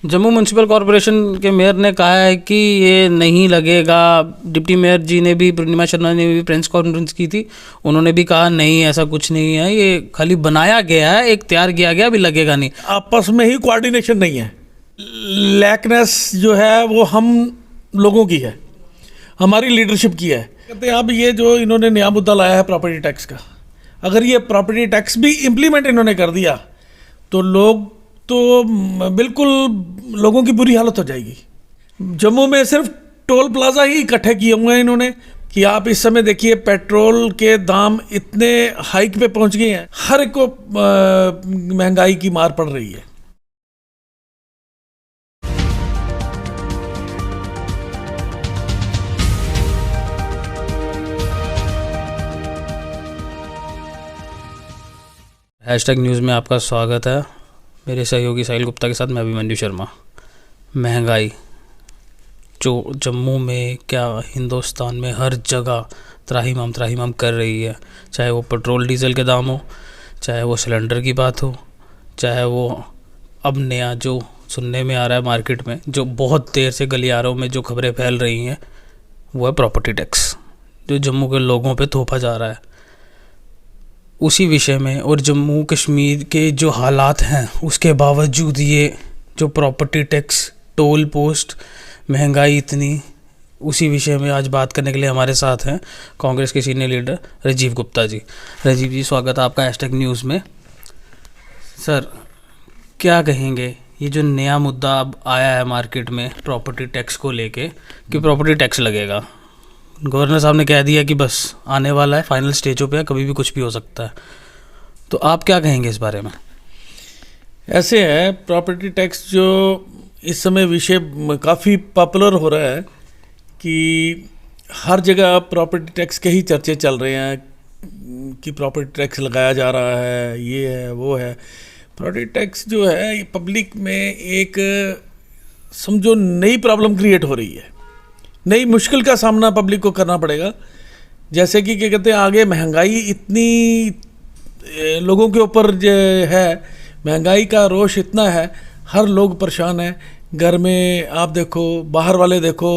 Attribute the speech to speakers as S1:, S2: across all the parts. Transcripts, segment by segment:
S1: Jammu municipal corporation के mayor ने कहा है कि ये नहीं लगेगा। डिप्टी मेयर जी ने भी, पूर्णिमा शर्मा ने भी प्रेस कॉन्फ्रेंस की थी, उन्होंने भी कहा नहीं ऐसा कुछ नहीं है, ये खाली बनाया गया है, एक तैयार किया गया, अभी लगेगा नहीं।
S2: आपस में ही कोऑर्डिनेशन नहीं है। लैकनेस जो है वो हम लोगों की है, हमारी लीडरशिप की है। कहते हैं अब ये जो इन्होंने नया मुद्दा लाया है प्रॉपर्टी टैक्स का, अगर ये प्रॉपर्टी टैक्स भी इम्प्लीमेंट इन्होंने कर दिया तो लोग तो बिल्कुल लोगों की बुरी हालत हो जाएगी। जम्मू में सिर्फ टोल प्लाजा ही इकट्ठे किए हुए हैं इन्होंने कि आप इस समय देखिए पेट्रोल के दाम इतने हाइक पे पहुंच गए हैं, हर एक को महंगाई की मार पड़ रही है।
S1: हैशटैग न्यूज़ में आपका स्वागत है। मेरे सहयोगी साहिल गुप्ता के साथ मैं अभिमन्यु शर्मा। महंगाई जो जम्मू में क्या हिंदुस्तान में हर जगह त्राहिमाम कर रही है, चाहे वो पेट्रोल डीजल के दाम हो, चाहे वो सिलेंडर की बात हो, चाहे वो अब नया जो सुनने में आ रहा है मार्केट में, जो बहुत देर से गलियारों में जो खबरें फैल रही हैं, वो है प्रॉपर्टी टैक्स जो जम्मू के लोगों पे थोपा जा रहा है। उसी विषय में और जम्मू कश्मीर के जो हालात हैं उसके बावजूद ये जो प्रॉपर्टी टैक्स, टोल पोस्ट, महंगाई इतनी, उसी विषय में आज बात करने के लिए हमारे साथ हैं कांग्रेस के सीनियर लीडर राजीव गुप्ता जी। राजीव जी, स्वागत है आपका हैशटैग न्यूज़ में। सर, क्या कहेंगे ये जो नया मुद्दा अब आया है मार्केट में प्रॉपर्टी टैक्स को लेके कि प्रॉपर्टी टैक्स लगेगा? गवर्नर साहब ने कह दिया कि बस आने वाला है, फाइनल स्टेजों पे है, कभी भी कुछ भी हो सकता है, तो आप क्या कहेंगे इस बारे में?
S2: ऐसे है, प्रॉपर्टी टैक्स जो इस समय विषय काफ़ी पॉपुलर हो रहा है कि हर जगह प्रॉपर्टी टैक्स के ही चर्चे चल रहे हैं कि प्रॉपर्टी टैक्स लगाया जा रहा है, ये है वो है। प्रॉपर्टी टैक्स जो है ये पब्लिक में एक समझो नई प्रॉब्लम क्रिएट हो रही है, नई मुश्किल का सामना पब्लिक को करना पड़ेगा। जैसे कि क्या कहते हैं, आगे महंगाई इतनी लोगों के ऊपर जो है, महंगाई का रोष इतना है, हर लोग परेशान है। घर में आप देखो, बाहर वाले देखो,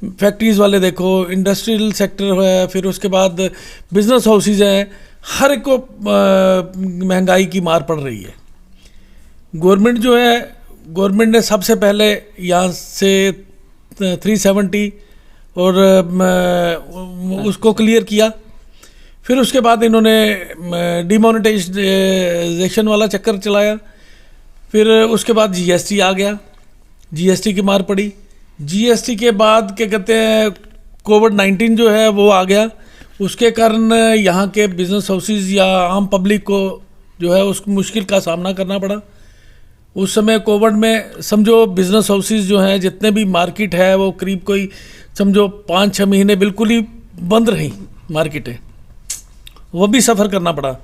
S2: फैक्ट्रीज़ वाले देखो, इंडस्ट्रियल सेक्टर है, फिर उसके बाद बिजनेस हाउसेज हैं, हर एक को महंगाई की मार पड़ रही है। गवर्नमेंट जो है, गवर्नमेंट ने सबसे पहले यहाँ से 370 और उसको क्लियर किया, फिर उसके बाद इन्होंने डिमोनेटाइजेशन वाला चक्कर चलाया, फिर उसके बाद जीएसटी आ गया, जीएसटी की मार पड़ी। जीएसटी के बाद क्या कहते हैं, कोविड-19 जो है वो आ गया, उसके कारण यहाँ के बिजनेस हाउसेज या आम पब्लिक को जो है उस मुश्किल का सामना करना पड़ा। उस समय कोविड में समझो बिजनेस हाउसेज जो हैं, जितने भी मार्केट है वो करीब कोई समझो 5-6 महीने बिल्कुल ही बंद रही मार्केटें, वो भी सफ़र करना पड़ा।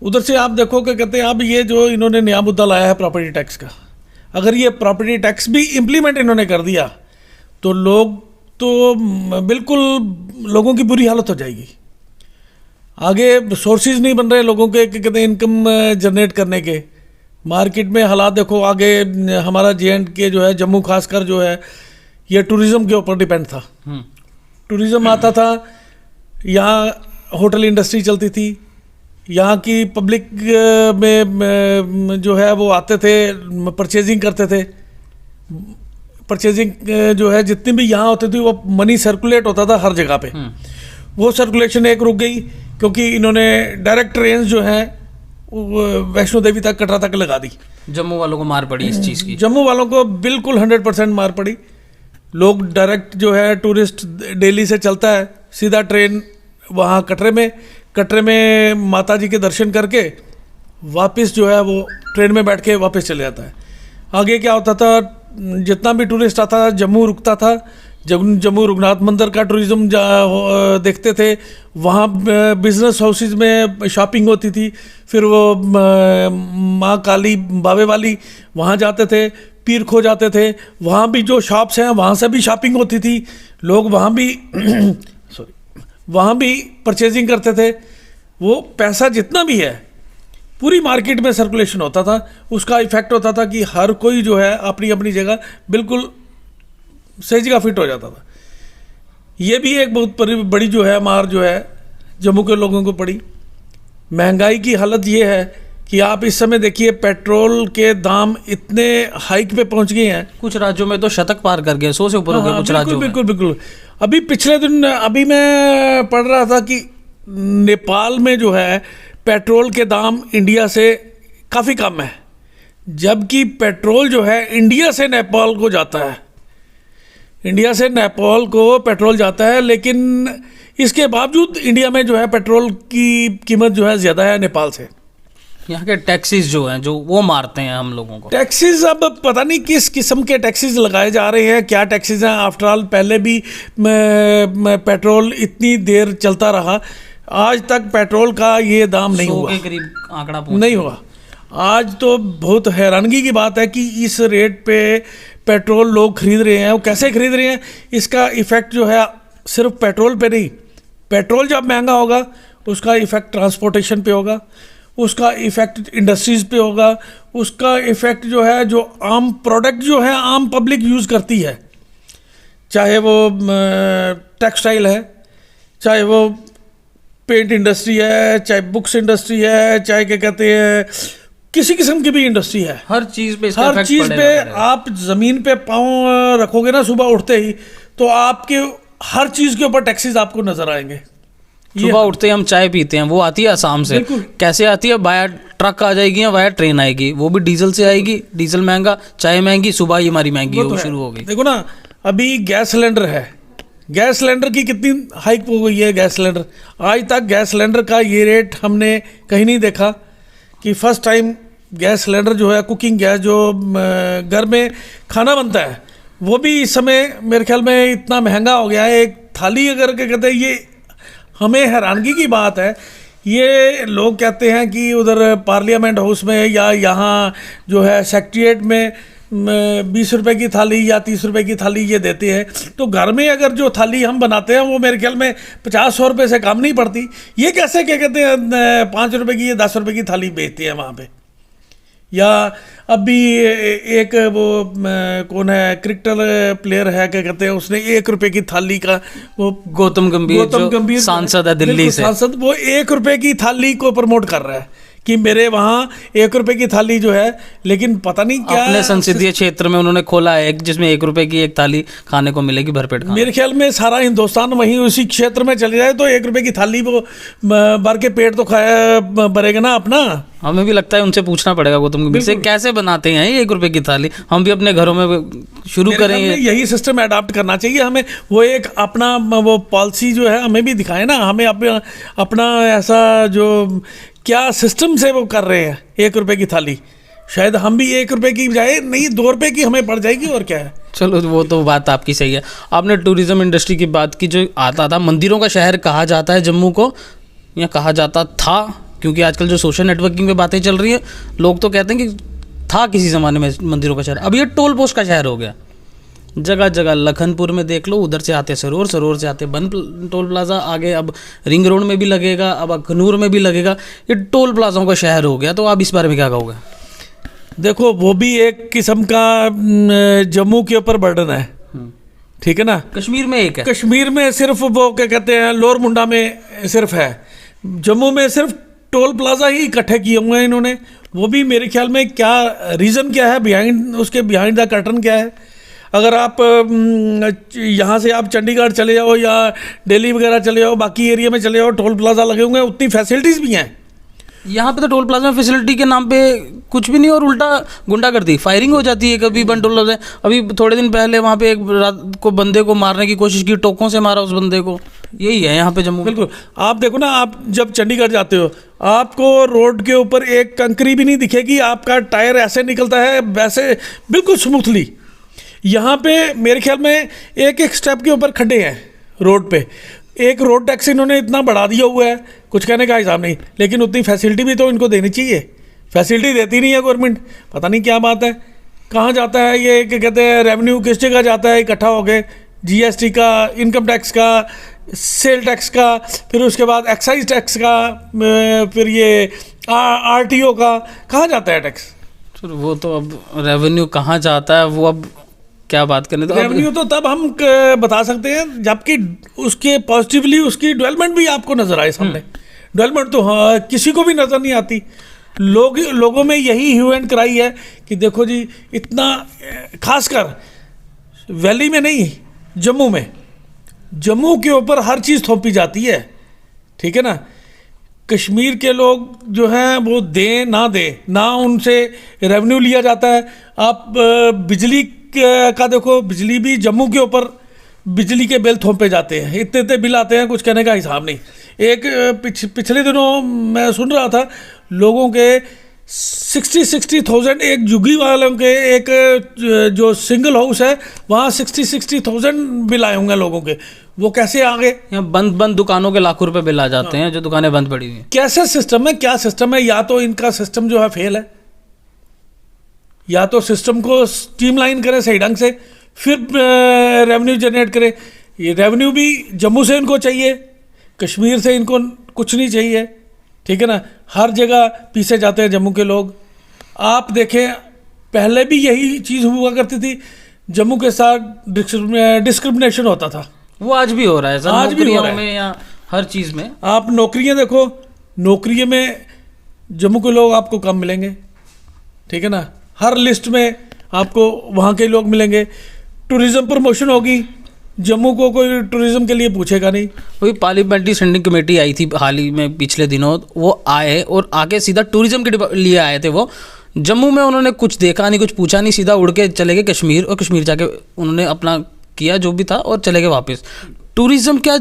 S2: उधर से आप देखो क्या कहते हैं, अब ये जो इन्होंने नया मुद्दा लाया है प्रॉपर्टी टैक्स का, अगर ये प्रॉपर्टी टैक्स भी इम्प्लीमेंट इन्होंने कर दिया तो लोग तो बिल्कुल लोगों की बुरी हालत हो जाएगी। आगे सोर्सेज नहीं बन रहे लोगों के, क्या कहते हैं, इनकम जनरेट करने के। मार्केट में हालात देखो, आगे हमारा जे.एंड.के जो है, जम्मू खासकर जो है, ये टूरिज़्म के ऊपर डिपेंड था। टूरिज़्म आता था, यहाँ होटल इंडस्ट्री चलती थी, यहाँ की पब्लिक में जो है वो आते थे, परचेजिंग करते थे। परचेजिंग जो है जितनी भी यहाँ होती थी, वो मनी सर्कुलेट होता था हर जगह पे। वो सर्कुलेशन एक रुक गई क्योंकि इन्होंने डायरेक्ट ट्रेन जो है वैष्णो देवी तक, कटरा तक लगा दी।
S1: जम्मू वालों को मार पड़ी इस चीज़ की।
S2: जम्मू वालों को बिल्कुल 100% मार पड़ी। लोग डायरेक्ट जो है, टूरिस्ट दिल्ली से चलता है सीधा ट्रेन वहाँ कटरे में माता जी के दर्शन करके वापस जो है वो ट्रेन में बैठ के वापस चले जाता है। आगे क्या होता था, जितना भी टूरिस्ट आता था जम्मू रुकता था, जम्मू रघुनाथ मंदिर का टूरिज़्म देखते थे, वहाँ बिजनेस हाउसेज में शॉपिंग होती थी, फिर वो माँ काली बावे वाली वहाँ जाते थे, पीर खो जाते थे, वहाँ भी जो शॉप्स हैं वहाँ से भी शॉपिंग होती थी, लोग वहाँ भी वहाँ भी परचेजिंग करते थे। वो पैसा जितना भी है पूरी मार्केट में सर्कुलेशन होता था, उसका इफेक्ट होता था कि हर कोई जो है अपनी अपनी जगह बिल्कुल सही जगह फिट हो जाता था। ये भी एक बहुत बड़ी जो है मार जो है जम्मू के लोगों को पड़ी। महंगाई की हालत ये है कि आप इस समय देखिए पेट्रोल के दाम इतने हाइक पे पहुंच गए हैं।
S1: कुछ राज्यों में तो शतक पार कर गए, 100 से ऊपर हो गए कुछ राज्यों में।
S2: बिल्कुल बिल्कुल। अभी पिछले दिन अभी मैं पढ़ रहा था कि नेपाल में जो है पेट्रोल के दाम इंडिया से काफ़ी कम है, जबकि पेट्रोल जो है इंडिया से नेपाल को जाता है, इंडिया से नेपाल को पेट्रोल जाता है, लेकिन इसके बावजूद इंडिया में जो है पेट्रोल की कीमत जो है ज़्यादा है नेपाल से।
S1: यहाँ के टैक्सेस जो हैं जो वो मारते हैं हम लोगों को।
S2: टैक्सेस अब पता नहीं किस किस्म के टैक्सेस लगाए जा रहे हैं, क्या टैक्सेस हैं। आफ्टर ऑल पहले भी पेट्रोल इतनी देर चलता रहा, आज तक पेट्रोल का ये दाम नहीं हुआ,
S1: 100 के करीब आंकड़ा
S2: नहीं हुआ। आज तो बहुत हैरानगी की बात है कि इस रेट पे पेट्रोल लोग खरीद रहे हैं। वो कैसे खरीद रहे हैं, इसका इफेक्ट जो है सिर्फ पेट्रोल पे नहीं, पेट्रोल जब महंगा होगा उसका इफेक्ट ट्रांसपोर्टेशन पे होगा, उसका इफेक्ट इंडस्ट्रीज़ पे होगा, उसका इफेक्ट जो है जो आम प्रोडक्ट जो है आम पब्लिक यूज़ करती है, चाहे वो टेक्सटाइल है, चाहे वो पेंट इंडस्ट्री है, चाहे बुक्स इंडस्ट्री है, चाहे क्या कहते हैं किसी किस्म की भी इंडस्ट्री है,
S1: हर चीज़ पे इसका
S2: हर
S1: इफेक्ट
S2: चीज़ पे
S1: पड़ेगा।
S2: आप ज़मीन पे पाँव रखोगे ना सुबह उठते ही, तो आपके हर चीज़ के ऊपर टैक्सेस आपको नज़र आएंगे।
S1: सुबह उठते ही हम चाय पीते हैं, वो आती है असम से,
S2: बिल्कुल।
S1: कैसे आती है, वाया ट्रक आ जाएगी या वाया ट्रेन आएगी, वो भी डीजल से आएगी, डीजल महंगा, चाय महंगी, सुबह ही हमारी महंगी
S2: वो
S1: हो
S2: तो है।
S1: शुरू हो गई।
S2: देखो ना, अभी गैस सिलेंडर है, गैस सिलेंडर की कितनी हाइक हो गई है। गैस सिलेंडर, आज तक गैस सिलेंडर का ये रेट हमने कहीं नहीं देखा कि फर्स्ट टाइम गैस सिलेंडर जो है, कुकिंग गैस जो घर में खाना बनता है, वो भी इस समय मेरे ख्याल में इतना महंगा हो गया है। एक थाली अगर क्या कहते हैं, ये हमें हैरानगी की बात है। ये लोग कहते हैं कि उधर पार्लियामेंट हाउस में या यहाँ जो है सेक्रेटेरिएट में 20 रुपए की थाली या 30 रुपए की थाली ये देते हैं, तो घर में अगर जो थाली हम बनाते हैं वो मेरे ख्याल में 50-100 रुपये से कम नहीं पड़ती। ये कैसे क्या कहते हैं 5 रुपए की या 10 रुपए की थाली बेचते हैं वहाँ पे। या अभी एक वो कौन है क्रिकेटर प्लेयर है, क्या कहते हैं, उसने 1 रुपए की थाली का वो
S1: गौतम गंभीर सांसद है दिल्ली से,
S2: सांसद, वो 1 रुपए की थाली को प्रमोट कर रहा है कि मेरे वहाँ 1 रुपए की थाली जो है, लेकिन पता नहीं क्या
S1: अपने संसदीय क्षेत्र में उन्होंने खोला है एक, जिसमें 1 रुपए की एक थाली खाने को मिलेगी, भरपेट खाना।
S2: मेरे ख्याल में सारा हिंदुस्तान वहीं उसी क्षेत्र में चले जाए तो 1 रुपए की थाली वो भर के पेट तो खाया भरेगा ना अपना।
S1: हमें भी लगता है उनसे पूछना पड़ेगा गौतम गंभीर से, कैसे बनाते हैं ये 1 रुपए की थाली, हम भी अपने घरों में शुरू करें।
S2: यही सिस्टम अडॉप्ट करना चाहिए हमें। वो एक अपना वो पॉलिसी जो है हमें भी दिखाए ना, हमें अपना ऐसा जो क्या सिस्टम से वो कर रहे हैं 1 रुपए की थाली, शायद हम भी 1 रुपए की बजाय नहीं 2 रुपए की हमें पड़ जाएगी, और क्या है।
S1: चलो वो तो बात आपकी सही है। आपने टूरिज्म इंडस्ट्री की बात की, जो आता था मंदिरों का शहर कहा जाता है जम्मू को, या कहा जाता था, क्योंकि आजकल जो सोशल नेटवर्किंग पे बातें चल रही है, लोग तो कहते हैं कि था किसी ज़माने में मंदिरों का शहर, अब ये टोल पोस्ट का शहर हो गया। जगह जगह लखनपुर में देख लो, उधर से आते सरोवर, सरोवर से आते बन टोल प्लाजा, आगे अब रिंग रोड में भी लगेगा, अब अखनूर में भी लगेगा, ये टोल प्लाजाओं का शहर हो गया। तो आप इस बारे में क्या कहोगे?
S2: देखो वो भी एक किस्म का जम्मू के ऊपर बर्डन है, ठीक है ना।
S1: कश्मीर में एक है,
S2: कश्मीर में सिर्फ वो क्या कहते हैं लोअर मुंडा में सिर्फ है, जम्मू में सिर्फ टोल प्लाजा ही इकट्ठे किए हुए हैं इन्होंने। वो भी मेरे ख्याल में क्या रीज़न क्या है बिहाइंड, उसके बिहाइंड द कर्टन क्या है। अगर आप यहाँ से आप चंडीगढ़ चले जाओ या दिल्ली वगैरह चले जाओ, बाकी एरिया में चले जाओ, टोल प्लाजा लगे होंगे, उतनी फैसिलिटीज़ भी हैं।
S1: यहाँ पे तो टोल प्लाजा में फैसिलिटी के नाम पे कुछ भी नहीं, और उल्टा गुंडागर्दी, फायरिंग हो जाती है कभी बन टोल प्लाजा। अभी थोड़े दिन पहले वहाँ पे एक रात को बंदे को मारने की कोशिश की, टोकों से मारा उस बंदे को। यही है यहाँ पे जम्मू।
S2: बिल्कुल। आप देखो ना, आप जब चंडीगढ़ जाते हो, आपको रोड के ऊपर एक कंकरी भी नहीं दिखेगी, आपका टायर ऐसे निकलता है वैसे बिल्कुल स्मूथली। यहाँ पे मेरे ख्याल में एक एक स्टेप के ऊपर खड्डे हैं रोड पे। एक रोड टैक्स इन्होंने इतना बढ़ा दिया हुआ है, कुछ कहने का हिसाब नहीं, लेकिन उतनी फैसिलिटी भी तो इनको देनी चाहिए। फैसिलिटी देती नहीं है गवर्नमेंट, पता नहीं क्या बात है। कहाँ जाता है ये, क्या कहते हैं, रेवेन्यू किस जगह जाता है इकट्ठा हो गए, जीएसटी का, इनकम टैक्स का, सेल टैक्स का, फिर उसके बाद एक्साइज टैक्स का, फिर ये आरटीओ का, कहाँ जाता है टैक्स?
S1: तो वो तो अब रेवेन्यू कहाँ जाता है वो अब क्या बात करने, तो
S2: रेवेन्यू तो तब हम बता सकते हैं जबकि उसके पॉजिटिवली उसकी डेवलपमेंट भी आपको नजर आए सामने। डेवलपमेंट तो हाँ, किसी को भी नजर नहीं आती। लोगों में यही ह्यू एंड क्राई है कि देखो जी इतना, खासकर वैली में नहीं, जम्मू के ऊपर हर चीज़ थोपी जाती है, ठीक है ना। कश्मीर के लोग जो हैं वो दें ना उनसे रेवेन्यू लिया जाता है। आप बिजली का देखो, बिजली भी जम्मू के ऊपर बिजली के बिल थोपे जाते हैं, इतने बिल आते हैं कुछ कहने का हिसाब नहीं। एक पिछले दिनों मैं सुन रहा था लोगों के 60,000 एक जुगी वालों के एक जो सिंगल हाउस है वहाँ 60,000 बिल आए होंगे लोगों के। वो कैसे आ गए?
S1: यहाँ बंद दुकानों के लाखों रुपए बिल आ जाते हैं जो दुकानें बंद पड़ी हुई हैं।
S2: कैसे सिस्टम है, क्या सिस्टम है? या तो इनका सिस्टम जो है फेल है, या तो सिस्टम को स्ट्रीमलाइन करें सही ढंग से, फिर रेवेन्यू जनरेट करें। ये रेवेन्यू भी जम्मू से इनको चाहिए, कश्मीर से इनको कुछ नहीं चाहिए, ठीक है ना। हर जगह पीछे जाते हैं जम्मू के लोग। आप देखें पहले भी यही चीज़ हुआ करती थी, जम्मू के साथ डिस्क्रिमिनेशन होता था।
S1: वो आज भी हो रहा है सर,
S2: आज भी हो रहा है
S1: में या हर चीज़ में।
S2: आप नौकरियां देखो, नौकरियों में जम्मू के लोग आपको कम मिलेंगे, ठीक है ना। हर लिस्ट में आपको वहाँ के लोग मिलेंगे। टूरिज्म प्रमोशन होगी, जम्मू को कोई टूरिज्म के लिए पूछेगा नहीं।
S1: वही पार्लियामेंट्री स्टैंडिंग कमेटी आई थी हाल ही में पिछले दिनों, वो आए और आके सीधा टूरिज्म के लिए आए थे। वो जम्मू में उन्होंने कुछ देखा नहीं, कुछ पूछा नहीं, सीधा उड़ के चले गए कश्मीर, और कश्मीर जाके उन्होंने अपना किया जो भी था और चले गए वापस। टूरिज्म क्या,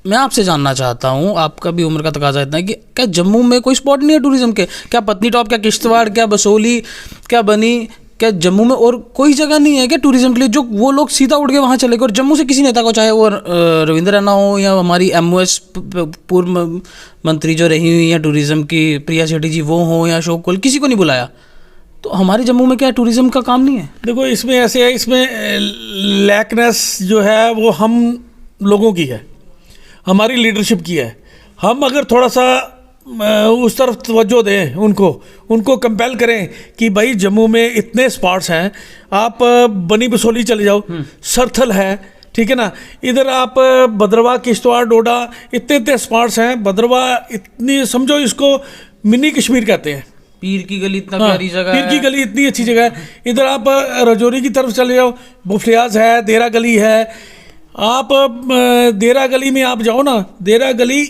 S1: मैं आपसे जानना चाहता हूँ, आपका भी उम्र का तकाजा इतना है कि क्या जम्मू में कोई स्पॉट नहीं है टूरिज्म के? क्या पत्नी टॉप, क्या किश्तवाड़, क्या बसोली, क्या बनी, क्या जम्मू में और कोई जगह नहीं है क्या टूरिज्म के लिए जो वो लोग सीधा उड़ के वहाँ चले गए? और जम्मू से किसी नेता को, चाहे वो रविंद्र रैना हो या हमारी MOS पूर्व मंत्री जो रही हुई हैं टूरिज्म की, प्रिया सेठी जी वो हो या अशोक कोल, किसी को नहीं बुलाया। तो हमारे जम्मू में क्या टूरिज्म का काम नहीं है?
S2: देखो इसमें ऐसे है, इसमें लैकनेस जो है वो हम लोगों की है, हमारी लीडरशिप की है। हम अगर थोड़ा सा उस तरफ तवज्जो दें, उनको कंपेल करें कि भाई जम्मू में इतने स्पॉट्स हैं, आप बनी बसोली चले जाओ, सरथल है, ठीक है ना। इधर आप भद्रवाह, किश्तवाड़, डोडा, इतने स्पॉट्स हैं। भद्रवाह इतनी, समझो इसको मिनी कश्मीर कहते हैं।
S1: पीर की गली इतना प्यारी जगह है,
S2: पीर की गली इतनी अच्छी जगह है। इधर आप रजौरी की तरफ चले जाओ, बुफलियाज है, देरा गली है। आप देरा गली में आप जाओ ना, देरा गली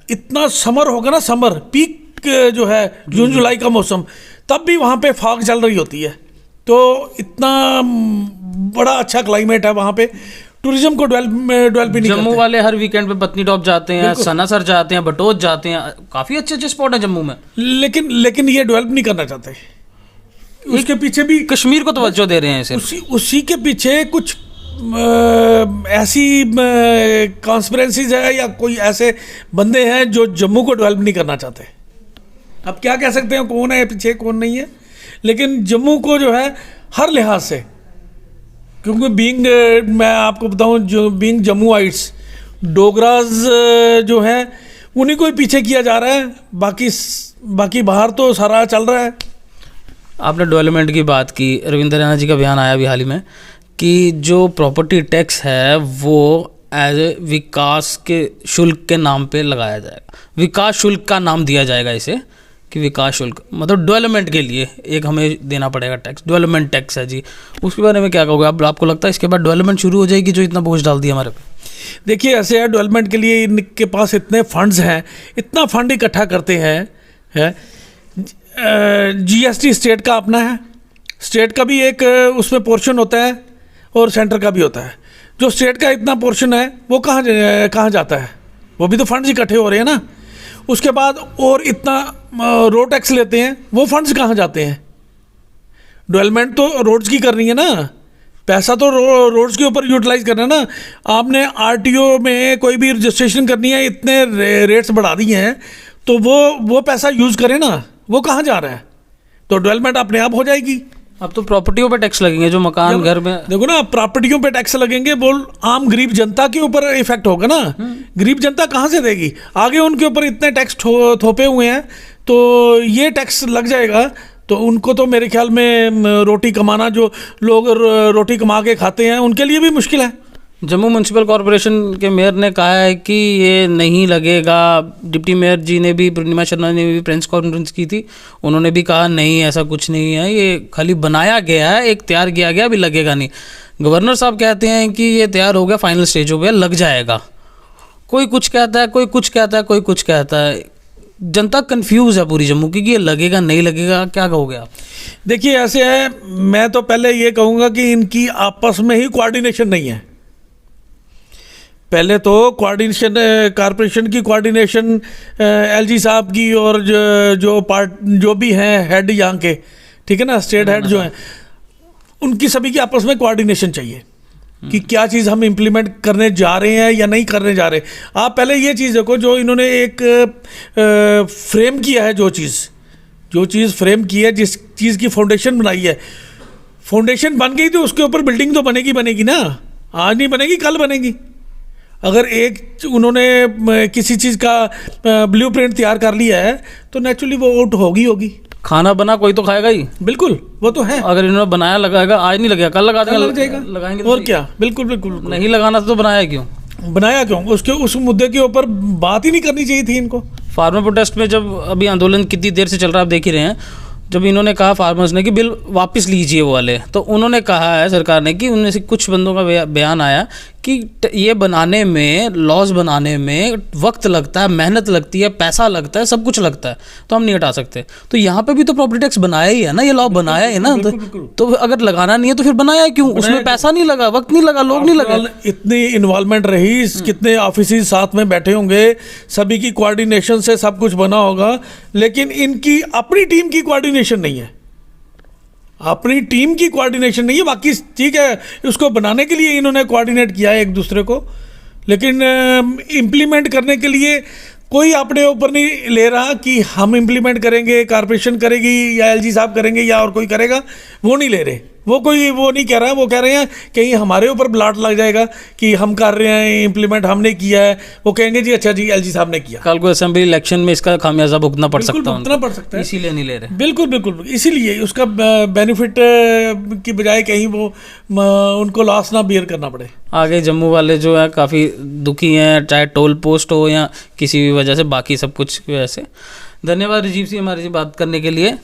S2: इतना समर होगा ना, समर पीक जो है जून जुलाई का मौसम, तब भी वहाँ पे फॉग चल रही होती है। तो इतना बड़ा अच्छा क्लाइमेट है वहाँ पे, टूरिज्म को डेवलप ही नहीं
S1: जम्मू
S2: करते।
S1: वाले हर वीकेंड पे पत्नी टॉप जाते हैं, सनासर जाते हैं, बटोत जाते हैं, काफ़ी अच्छे अच्छे स्पॉट हैं जम्मू में।
S2: लेकिन ये डेवलप नहीं करना चाहते। उसके पीछे भी
S1: कश्मीर को तवज्जो दे रहे हैं सिर्फ।
S2: उसी के पीछे कुछ ऐसी कॉन्स्पिरेंसीज है या कोई ऐसे बंदे हैं जो जम्मू को डेवलप नहीं करना चाहते। अब क्या कह सकते हैं कौन है पीछे, कौन नहीं है, लेकिन जम्मू को जो है हर लिहाज से, क्योंकि बीइंग, मैं आपको बताऊं, जो बीइंग जम्मूआइट्स, डोगराज जो है उन्हीं को ही पीछे किया जा रहा है, बाकी बाहर तो सारा चल रहा है।
S1: आपने डेवलपमेंट की बात की, रविंद्र रैना जी का बयान आया अभी हाल ही में कि जो प्रॉपर्टी टैक्स है वो एज ए विकास के शुल्क के नाम पे लगाया जाएगा, विकास शुल्क का नाम दिया जाएगा इसे, कि विकास शुल्क मतलब डेवलपमेंट के लिए एक हमें देना पड़ेगा टैक्स, डेवलपमेंट टैक्स है जी। उसके बारे में क्या कहोगे आपको लगता है इसके बाद डेवलपमेंट शुरू हो जाएगी जो इतना बोझ डाल दिया हमारे पे?
S2: देखिए ऐसे है, डेवलपमेंट के लिए इनके पास इतने फंड्स हैं, इतना फंड इकट्ठा करते हैं। GST स्टेट का अपना है, स्टेट का भी एक उसमें पोर्शन होता है और सेंटर का भी होता है। जो स्टेट का इतना पोर्शन है वो कहाँ जाता है? वो भी तो फंड्स इकट्ठे हो रहे हैं ना। उसके बाद और इतना रोड टैक्स लेते हैं, वो फंड्स कहाँ जाते हैं? डेवलपमेंट तो रोड्स की करनी है ना, पैसा तो रोड्स के ऊपर यूटिलाइज करना है ना। आपने RTO में कोई भी रजिस्ट्रेशन करनी है, इतने रेट्स बढ़ा दिए हैं, तो वो पैसा यूज़ करें ना, वो कहाँ जा रहा है? तो डेवलपमेंट अपने आप हो जाएगी।
S1: अब तो प्रॉपर्टियों पे टैक्स लगेंगे, जो मकान घर में।
S2: देखो ना, प्रॉपर्टियों पे टैक्स लगेंगे, बोल आम गरीब जनता के ऊपर इफेक्ट होगा ना। गरीब जनता कहाँ से देगी? आगे उनके ऊपर इतने टैक्स थोपे हुए हैं, तो ये टैक्स लग जाएगा तो उनको तो मेरे ख्याल में रोटी कमाना, जो लोग रोटी कमा के खाते हैं, उनके लिए भी मुश्किल है।
S1: जम्मू म्यूनसिपल कॉरपोरेशन के मेयर ने कहा है कि ये नहीं लगेगा। डिप्टी मेयर जी ने भी, पूर्णिमा शर्मा ने भी प्रेस कॉन्फ्रेंस की थी, उन्होंने भी कहा नहीं ऐसा कुछ नहीं है, ये खाली बनाया गया है, एक तैयार किया गया, अभी लगेगा नहीं। गवर्नर साहब कहते हैं कि ये तैयार हो गया, फाइनल स्टेज हो गया, लग जाएगा। कोई कुछ कहता है, कोई कुछ कहता है, कोई कुछ कहता है। जनता कंफ्यूज है पूरी जम्मू की कि ये लगेगा नहीं लगेगा। क्या कहोगे आप?
S2: देखिए ऐसे है, मैं तो पहले ये कहूँगा कि इनकी आपस में ही कोऑर्डिनेशन नहीं है। पहले तो कोऑर्डिनेशन, कॉरपोरेशन की कोऑर्डिनेशन एलजी साहब की और जो भी हैं हेड यहाँ के, ठीक है ना, स्टेट हेड जो हैं, उनकी सभी की आपस में कोऑर्डिनेशन चाहिए कि क्या चीज़ हम इम्प्लीमेंट करने जा रहे हैं या नहीं करने जा रहे। आप पहले ये चीज़ देखो, जो इन्होंने एक फ्रेम किया है, जो चीज़ फ्रेम की है, जिस चीज़ की फाउंडेशन बनाई है, फाउंडेशन बन गई तो उसके ऊपर बिल्डिंग तो बनेगी ना। आज नहीं बनेगी, कल बनेगी। अगर एक उन्होंने किसी चीज़ का ब्लूप्रिंट तैयार कर लिया है तो नेचुरली वो आउट होगी।
S1: खाना बना कोई तो खाएगा ही।
S2: बिल्कुल, वो तो है।
S1: अगर इन्होंने बनाया लगाएगा, आज नहीं लगेगा कल लगा देगा,
S2: लग जाएगा,
S1: लगाएंगे
S2: और क्या। बिल्कुल।
S1: नहीं लगाना तो बनाया क्यों?
S2: उस मुद्दे के ऊपर बात ही नहीं करनी चाहिए थी इनको।
S1: फार्मर प्रोटेस्ट में जब अभी आंदोलन कितनी देर से चल रहा है, आप देख ही रहे हैं, जब इन्होंने कहा फार्मर्स ने कि बिल वापस लीजिए वो वाले, तो उन्होंने कहा है सरकार ने कि उनमें से कुछ बंदों का बयान आया कि ये बनाने में, लॉज बनाने में वक्त लगता है, मेहनत लगती है, पैसा लगता है, सब कुछ लगता है, तो हम नहीं हटा सकते। तो यहाँ पे भी तो प्रॉपर्टी टैक्स बनाया ही है ना, ये लॉ बनाया है ना। तो अगर लगाना नहीं है तो फिर बनाया क्यों? उसमें पैसा नहीं लगा, वक्त नहीं लगा, लोग नहीं लगा।
S2: इतनी इन्वॉल्वमेंट रही, कितने ऑफिसर्स साथ में बैठे होंगे, सभी की कोऑर्डिनेशन से सब कुछ बना होगा, लेकिन इनकी अपनी टीम की कोऑर्डिनेशन नहीं है। बाकी ठीक है, उसको बनाने के लिए इन्होंने कोऑर्डिनेट किया है एक दूसरे को, लेकिन इम्प्लीमेंट करने के लिए कोई अपने ऊपर नहीं ले रहा कि हम इम्प्लीमेंट करेंगे, कॉर्पोरेशन करेगी या एलजी साहब करेंगे या और कोई करेगा, वो नहीं ले रहे। वो नहीं कह रहा है, वो कह रहे हैं कहीं हमारे ऊपर ब्लाट लग जाएगा कि हम कर रहे हैं इम्प्लीमेंट, हमने किया है। वो कहेंगे जी अच्छा जी एलजी साहब ने किया।
S1: कल को असेंबली इलेक्शन में इसका खामियाजा भुगतना पड़ सकता है,
S2: इसीलिए
S1: नहीं ले रहे।
S2: बिल्कुल, इसीलिए उसका बेनिफिट की बजाय कहीं वो उनको लॉस ना बियर करना पड़े।
S1: आगे जम्मू वाले जो है काफ़ी दुखी हैं, चाहे टोल पोस्ट हो या किसी भी वजह से, बाकी सब कुछ की वजह से। धन्यवाद राजीव जी हमारे से बात करने के लिए।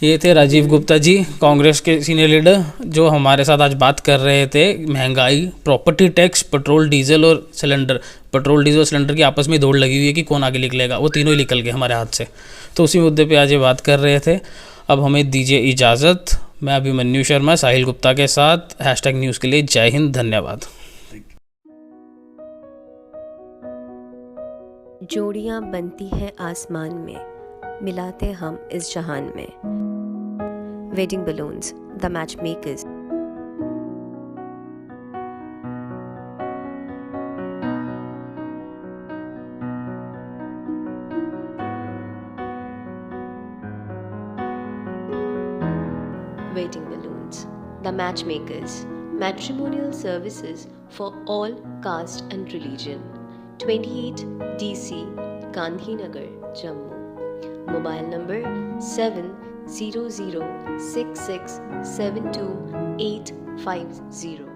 S1: ये थे राजीव गुप्ता जी, कांग्रेस के सीनियर लीडर, जो हमारे साथ आज बात कर रहे थे महंगाई, प्रॉपर्टी टैक्स, पेट्रोल डीजल और सिलेंडर। पेट्रोल डीजल और सिलेंडर की आपस में दौड़ लगी हुई है कि कौन आगे निकलेगा, वो तीनों ही निकल गए हमारे हाथ से। तो उसी मुद्दे पे आज ये बात कर रहे थे। अब हमें दीजिए इजाज़त। मैं अभिमन्यु शर्मा साहिल गुप्ता के साथ #न्यूज़ के लिए। जय हिंद, धन्यवाद।
S3: जोड़ियां बनती हैं आसमान में, मिलाते हम इस जहान में। Wedding balloons, the match makers. Wedding balloons, the matchmakers. Matrimonial services for all caste and religion. 28 DC, Gandhinagar, Jammu. Mobile number 70066728850.